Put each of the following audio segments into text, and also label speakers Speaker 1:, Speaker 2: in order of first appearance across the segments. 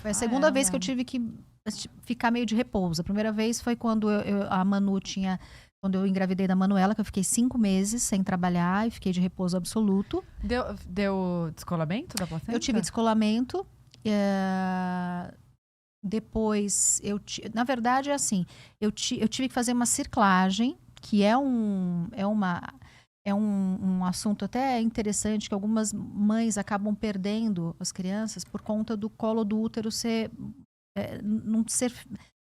Speaker 1: Foi a segunda vez que eu tive que ficar meio de repouso. A primeira vez foi quando a Manu tinha... Quando eu engravidei da Manuela, que eu fiquei 5 meses sem trabalhar e fiquei de repouso absoluto.
Speaker 2: Deu descolamento da placenta?
Speaker 1: Eu tive descolamento. Depois, na verdade, é assim, eu tive que fazer uma circlagem, que é um assunto até interessante, que algumas mães acabam perdendo as crianças por conta do colo do útero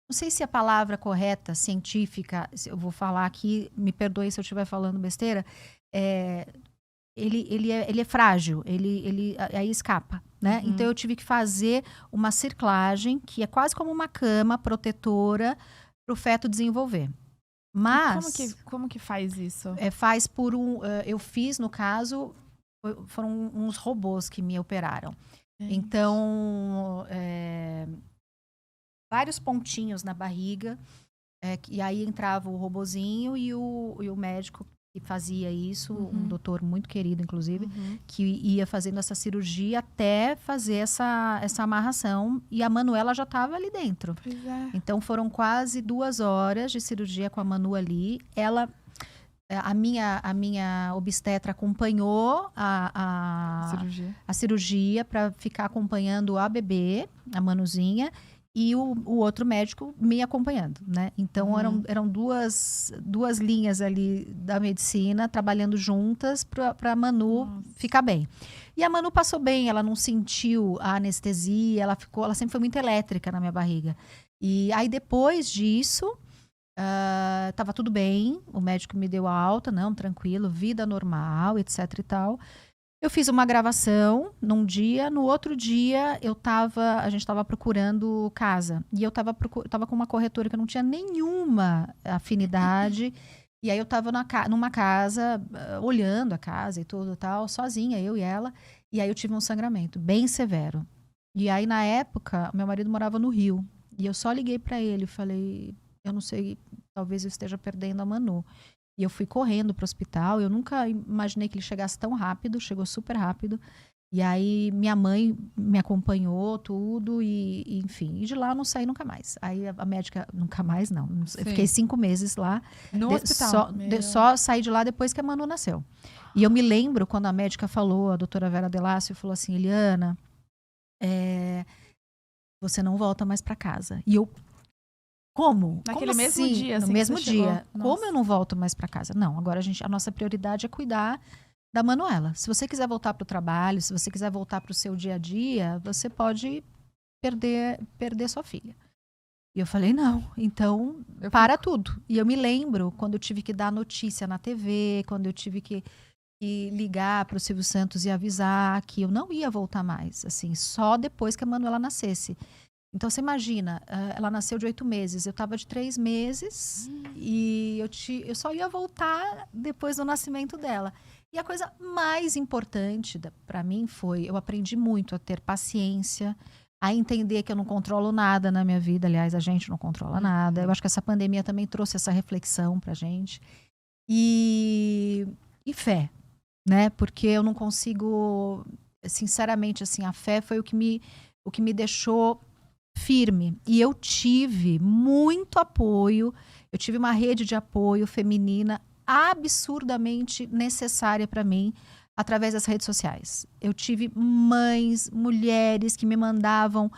Speaker 1: não sei se a palavra correta, científica, eu vou falar aqui, me perdoe se eu estiver falando besteira, ele é frágil, aí escapa, né?
Speaker 2: Uhum.
Speaker 1: Então eu tive que fazer uma circlagem, que é quase como uma cama protetora para o feto desenvolver. Mas...
Speaker 2: Como que faz isso?
Speaker 1: Faz por eu fiz, no caso, foram uns robôs que me operaram.
Speaker 2: Gente.
Speaker 1: Então, vários pontinhos na barriga, e aí entrava o robozinho e o médico que fazia isso, um doutor muito querido, inclusive, que ia fazendo essa cirurgia até fazer essa amarração, e a Manuela já estava ali dentro.
Speaker 2: Pois é.
Speaker 1: Então, foram quase 2 horas de cirurgia com a Manu ali. A minha obstetra acompanhou a cirurgia para ficar acompanhando a bebê, a Manuzinha, e o outro médico me acompanhando, né? Então, eram duas linhas ali da medicina trabalhando juntas para a Manu ficar bem. E a Manu passou bem, ela não sentiu a anestesia, ela sempre foi muito elétrica na minha barriga. E aí, depois disso... tava tudo bem, o médico me deu a alta, não, tranquilo, vida normal, etc e tal. Eu fiz uma gravação num dia, no outro dia a gente estava procurando casa. E eu tava com uma corretora que eu não tinha nenhuma afinidade. E aí eu tava numa casa, olhando a casa e tudo e tal, sozinha, eu e ela. E aí eu tive um sangramento bem severo. E aí, na época, meu marido morava no Rio. E eu só liguei para ele e falei... Eu não sei, talvez eu esteja perdendo a Manu. E eu fui correndo para o hospital. Eu nunca imaginei que ele chegasse tão rápido. Chegou super rápido. E aí, minha mãe me acompanhou, tudo. E enfim, e de lá eu não saí nunca mais. Aí a médica, nunca mais não. Eu fiquei 5 meses lá.
Speaker 2: No hospital?
Speaker 1: Só saí de lá depois que a Manu nasceu. E eu me lembro quando a médica falou, a doutora Vera Delácio, falou assim, Eliana, você não volta mais para casa. E eu... Como?
Speaker 2: Naquele
Speaker 1: Como
Speaker 2: mesmo
Speaker 1: assim?
Speaker 2: dia,
Speaker 1: No
Speaker 2: assim,
Speaker 1: mesmo
Speaker 2: que você chegou?
Speaker 1: dia. Como eu não volto mais para casa? Não, agora a nossa prioridade é cuidar da Manuela. Se você quiser voltar para o trabalho, se você quiser voltar para o seu dia a dia, você pode perder sua filha. E eu falei, não, então para tudo. E eu me lembro quando eu tive que dar notícia na TV, quando eu tive que ligar para o Silvio Santos e avisar que eu não ia voltar mais, assim, só depois que a Manuela nascesse. Então, você imagina, ela nasceu de 8 meses, eu estava de 3 meses e eu só ia voltar depois do nascimento dela. E a coisa mais importante para mim foi, eu aprendi muito a ter paciência, a entender que eu não controlo nada na minha vida, aliás, a gente não controla nada. Eu acho que essa pandemia também trouxe essa reflexão pra gente. E fé, né? Porque eu não consigo, sinceramente, assim, a fé foi o que me deixou firme. E eu tive muito apoio, eu tive uma rede de apoio feminina absurdamente necessária para mim através das redes sociais. Eu tive mães, mulheres que me mandavam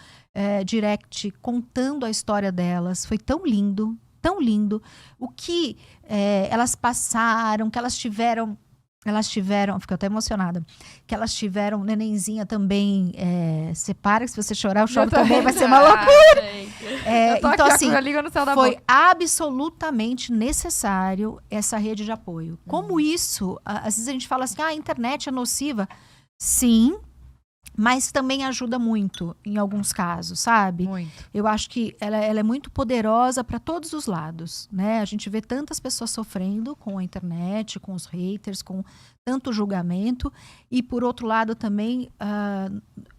Speaker 1: direct contando a história delas. Foi tão lindo, o que elas passaram, que elas tiveram, fico até emocionada, que elas tiveram nenenzinha também, separa que se você chorar, eu choro também, vai ser uma loucura. Então, assim, foi absolutamente necessário essa rede de apoio. Como isso, às vezes a gente fala assim, a internet é nociva. Sim, mas também ajuda muito em alguns casos, sabe?
Speaker 2: Muito.
Speaker 1: Eu acho que ela é muito poderosa para todos os lados, né? A gente vê tantas pessoas sofrendo com a internet, com os haters, com tanto julgamento. E, por outro lado, também,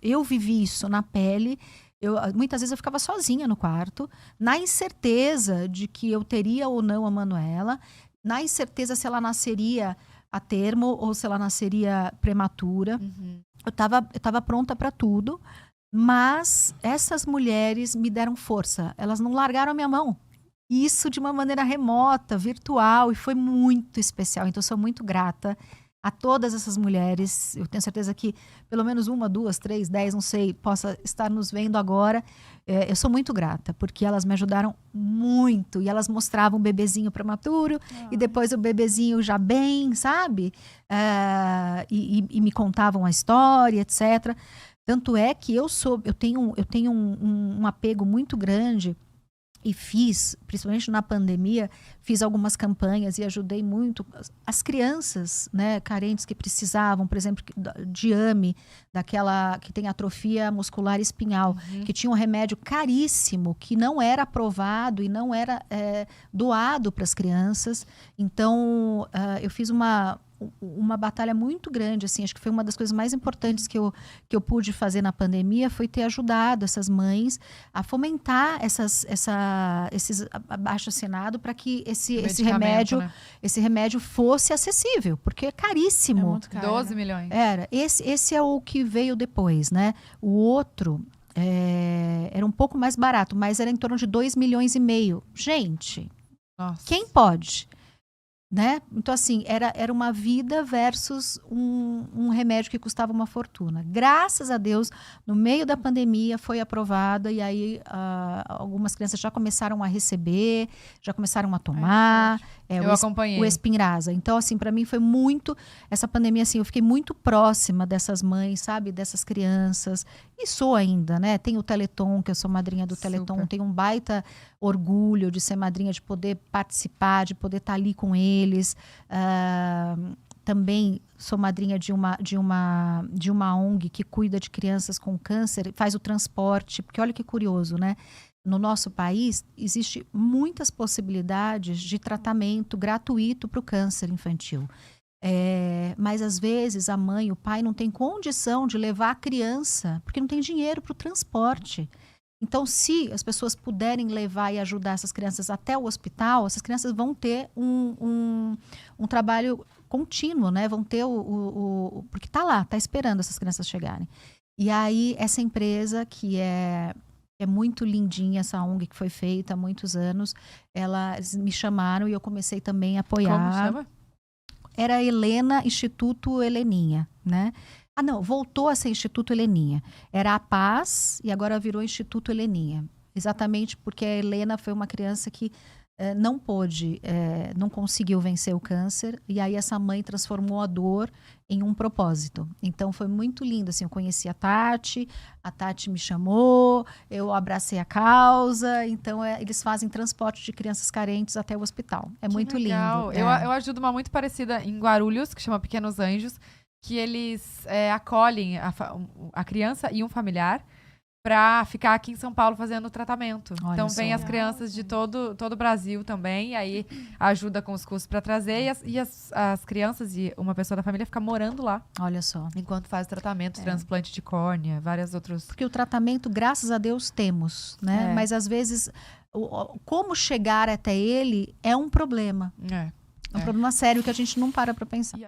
Speaker 1: eu vivi isso na pele. Muitas vezes eu ficava sozinha no quarto, na incerteza de que eu teria ou não a Manuela, na incerteza se ela nasceria a termo ou se ela nasceria prematura.
Speaker 2: Uhum.
Speaker 1: Eu tava pronta para tudo, Mas essas mulheres me deram força. Elas não largaram a minha mão. Isso de uma maneira remota, virtual, e foi muito especial. Então, eu sou muito grata a todas essas mulheres. Eu tenho certeza que pelo menos 1, 2, 3, 10, não sei, possa estar nos vendo agora. Eu sou muito grata, porque elas me ajudaram muito. E elas mostravam o bebezinho prematuro, e depois o bebezinho já bem, sabe? E me contavam a história, etc. Tanto é que eu tenho um apego muito grande. E fiz, principalmente na pandemia, fiz algumas campanhas e ajudei muito as crianças, né, carentes que precisavam, por exemplo, de AME, daquela que tem atrofia muscular espinhal, que tinha um remédio caríssimo, que não era aprovado e não era doado para as crianças. Então, eu fiz uma batalha muito grande, assim, acho que foi uma das coisas mais importantes que eu pude fazer na pandemia, foi ter ajudado essas mães a fomentar esses abaixo-assinado para que esse remédio fosse acessível, porque é caríssimo.
Speaker 2: É muito caro, 12 milhões.
Speaker 1: Esse é o que veio depois, né? O outro era um pouco mais barato, mas era em torno de 2,5 milhões. Gente,
Speaker 2: Nossa.
Speaker 1: Quem pode? Né? Então, assim, era uma vida versus um remédio que custava uma fortuna. Graças a Deus, no meio da pandemia foi aprovada e aí algumas crianças já começaram a receber, já começaram a tomar.
Speaker 2: Eu acompanhei.
Speaker 1: O Spinraza. Então, assim, para mim foi muito... Essa pandemia, assim, eu fiquei muito próxima dessas mães, sabe? Dessas crianças. E sou ainda, né? Tem o Teleton, que eu sou madrinha do Teleton. Tenho um baita orgulho de ser madrinha, de poder participar, de poder estar ali com eles. Também sou madrinha de uma ONG que cuida de crianças com câncer, faz o transporte, porque olha que curioso, né? No nosso país, existe muitas possibilidades de tratamento gratuito para o câncer infantil. Mas, às vezes, a mãe, o pai não tem condição de levar a criança, porque não tem dinheiro para o transporte. Então, se as pessoas puderem levar e ajudar essas crianças até o hospital, essas crianças vão ter um trabalho contínuo, né? Vão ter porque está lá, está esperando essas crianças chegarem. E aí, essa empresa, que é muito lindinha, essa ONG que foi feita há muitos anos, elas me chamaram e eu comecei também a apoiar.
Speaker 2: Como chama?
Speaker 1: Era Helena Instituto Heleninha, né? Não, voltou a ser Instituto Heleninha. Era a Paz e agora virou Instituto Heleninha. Exatamente porque a Helena foi uma criança que não pôde, não conseguiu vencer o câncer. E aí essa mãe transformou a dor em um propósito. Então foi muito lindo, assim, eu conheci a Tati me chamou, eu abracei a causa. Então eles fazem transporte de crianças carentes até o hospital. É muito lindo.
Speaker 2: Eu ajudo uma muito parecida em Guarulhos, que chama Pequenos Anjos, que eles acolhem a criança e um familiar para ficar aqui em São Paulo fazendo o tratamento.
Speaker 1: Olha
Speaker 2: então,
Speaker 1: só.
Speaker 2: vem as crianças de todo o Brasil também, e aí ajuda com os custos para trazer, e as crianças e uma pessoa da família fica morando lá.
Speaker 1: Olha só.
Speaker 2: Enquanto faz o tratamento, transplante de córnea, várias outras...
Speaker 1: Porque o tratamento, graças a Deus, temos, né? Mas, às vezes, como chegar até ele é um problema. É um problema sério que a gente não para pensar.